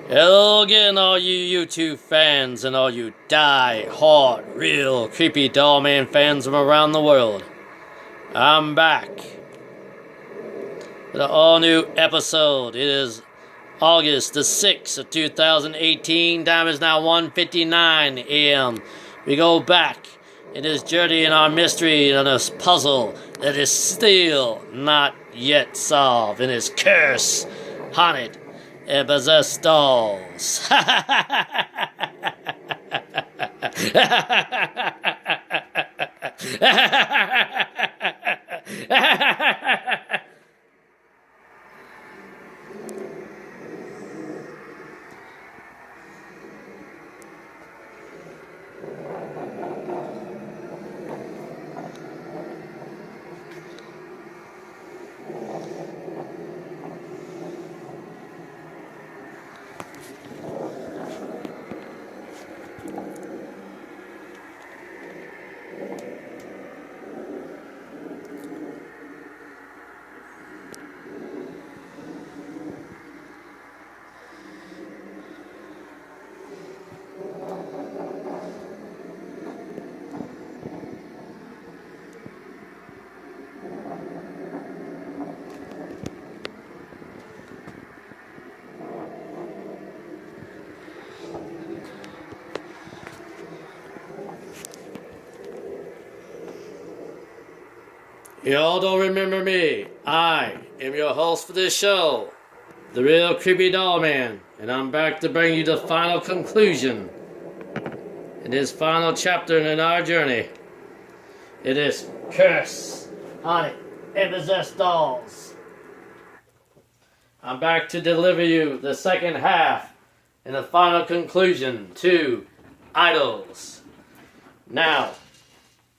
Hello again, all you YouTube fans and all you die-hard, real creepy doll man fans from around the world. I'm back with an all-new episode. It is August the 6th of 2018. Time is now 1:59 a.m. We go back in this journey in our mystery on this puzzle that is still not yet solved in this curse, haunted, and possessed dolls. Y'all don't remember me. I am your host for this show, The Real Creepy Doll Man, and I'm back to bring you the final conclusion in this final chapter in our journey. It is Curse, Haunted, and Possessed Dolls. I'm back to deliver you the second half and the final conclusion to Idols. Now,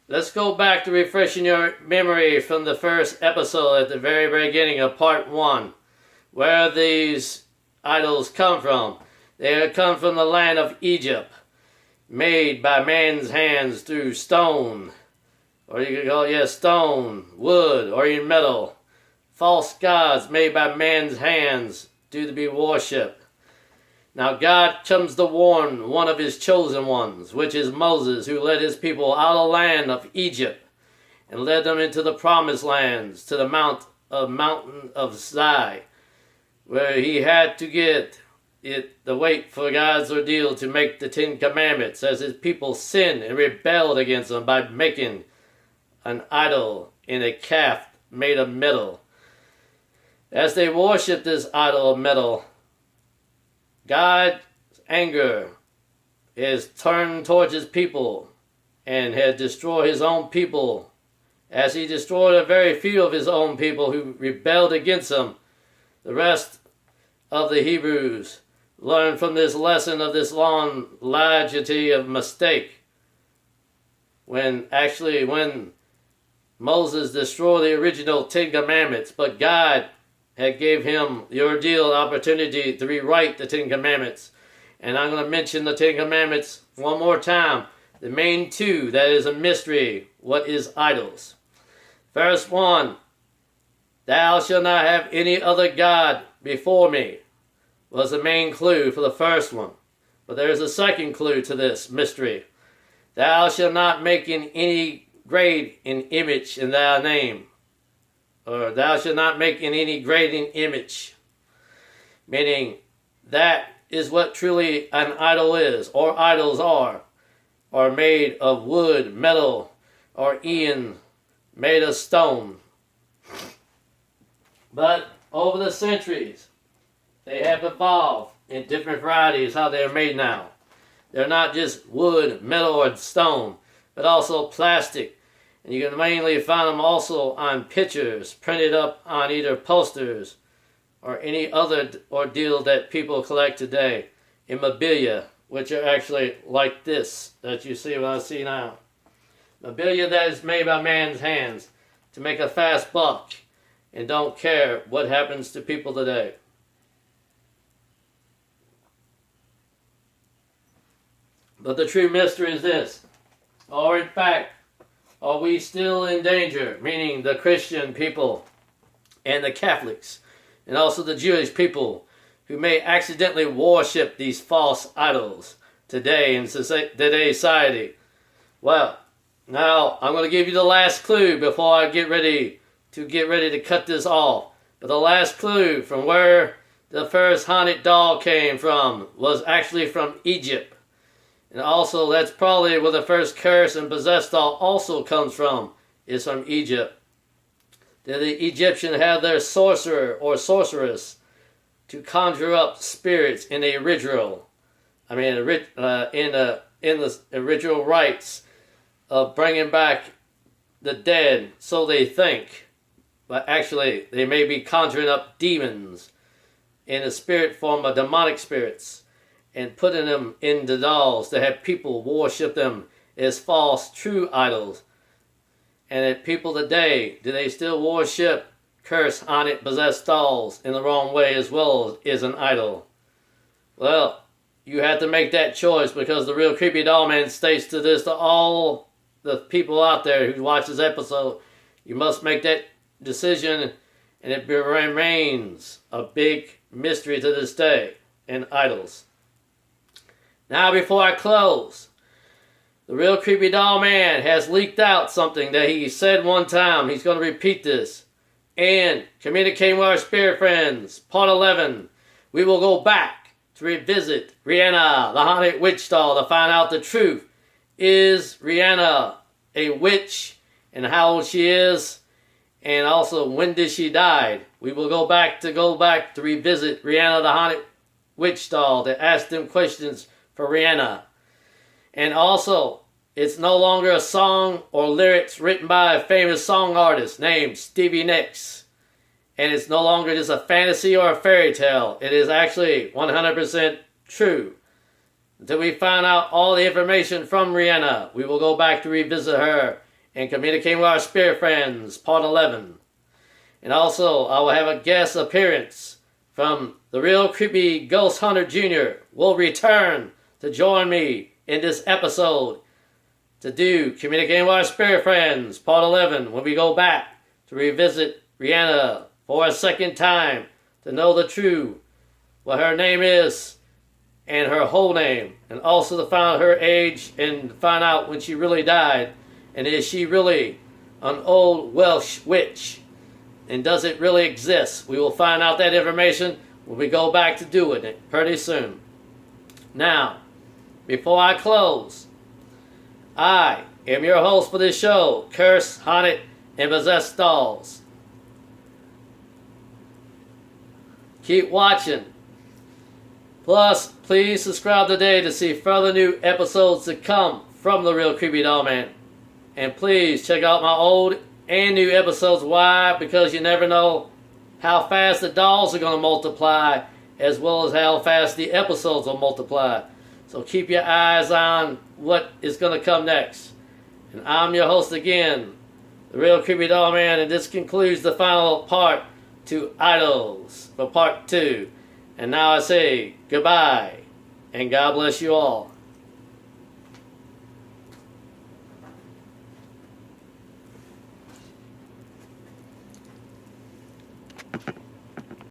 let's go back to refreshing your memory from the first episode at the very beginning of part 1. Where these idols come from. They come from the land of Egypt, made by man's hands through stone, or you could call it stone, wood, or even metal. False gods made by man's hands to be worshipped. Now God comes to warn one of his chosen ones, which is Moses, who led his people out of the land of Egypt and led them into the promised lands, to the mountain of Sinai, where he had to get the wait for God's ordeal to make the 10 Commandments, as his people sinned and rebelled against him by making an idol in a calf made of metal. As they worshipped this idol of metal, God's anger is turned towards his people and had destroyed his own people. As he destroyed a very few of his own people who rebelled against him, the rest of the Hebrews learned from this lesson of this long legacy of mistake. When Moses destroyed the original 10 Commandments, but God had gave him the ordeal opportunity to rewrite the 10 Commandments. And I'm going to mention the 10 Commandments one more time. The main two, that is a mystery. What is idols? First one, thou shalt not have any other God before me, was the main clue for the first one. But there is a second clue to this mystery. Thou shalt not make in any graven image in thy name. Or thou shalt not make in any graven image. Meaning, that is what truly an idol is, or idols are made of wood, metal, or even made of stone. But over the centuries, they have evolved in different varieties how they are made now. They're not just wood, metal, or stone, but also plastic. And you can mainly find them also on pictures printed up on either posters or any other ordeal that people collect today. Memorabilia, which are actually like this that you see what I see now. Memorabilia that is made by man's hands to make a fast buck and don't care what happens to people today. But the true mystery is this. Or in fact, are we still in danger? Meaning the Christian people and the Catholics and also the Jewish people who may accidentally worship these false idols today in today's society. Well, now I'm going to give you the last clue before I get ready to cut this off. But the last clue from where the first haunted doll came from was actually from Egypt. And also that's probably where the first cursed and possessed doll also comes from, is from Egypt. The Egyptians had their sorcerer or sorceress to conjure up spirits in the ritual. In the ritual rites of bringing back the dead, so they think. But actually, they may be conjuring up demons in the spirit form of demonic spirits and putting them in the dolls to have people worship them as false, true idols. And that people today, do they still worship cursed, haunted, possessed dolls in the wrong way as well as an idol? Well, you have to make that choice, because the Real Creepy Doll Man states to all the people out there who watch this episode, you must make that decision, and it remains a big mystery to this day in idols. Now, before I close, the Real Creepy Doll Man has leaked out something that he said one time. He's going to repeat this. And Communicating with Our Spirit Friends, Part 11, we will go back to revisit Rihanna, the haunted witch doll, to find out the truth. Is Rihanna a witch, and how old she is, and also when did she die? We will go back to revisit Rihanna, the haunted witch doll, to ask them questions for Rihanna. And also, it's no longer a song or lyrics written by a famous song artist named Stevie Nicks. And it's no longer just a fantasy or a fairy tale. It is actually 100% true. Until we find out all the information from Rihanna, we will go back to revisit her and Communicating with Our Spirit Friends, Part 11. And also, I will have a guest appearance from the Real Creepy Ghost Hunter Jr. will return to join me in this episode to do Communicating with Our Spirit Friends, Part 11, when we go back to revisit Rihanna for a second time to know the truth, what her name is, and her whole name, and also to find out her age and find out when she really died, and is she really an old Welsh witch, and does it really exist? We will find out that information when we go back to doing it pretty soon. Now, before I close, I am your host for this show, Cursed, Haunted, and Possessed Dolls. Keep watching. Plus, please subscribe today to see further new episodes to come from The Real Creepy Doll Man. And please check out my old and new episodes. Why? Because you never know how fast the dolls are going to multiply, as well as how fast the episodes will multiply. So keep your eyes on what is going to come next. And I'm your host again, The Real Creepy Doll Man, and this concludes the final part to Idols for Part 2. And now I say goodbye, and God bless you all.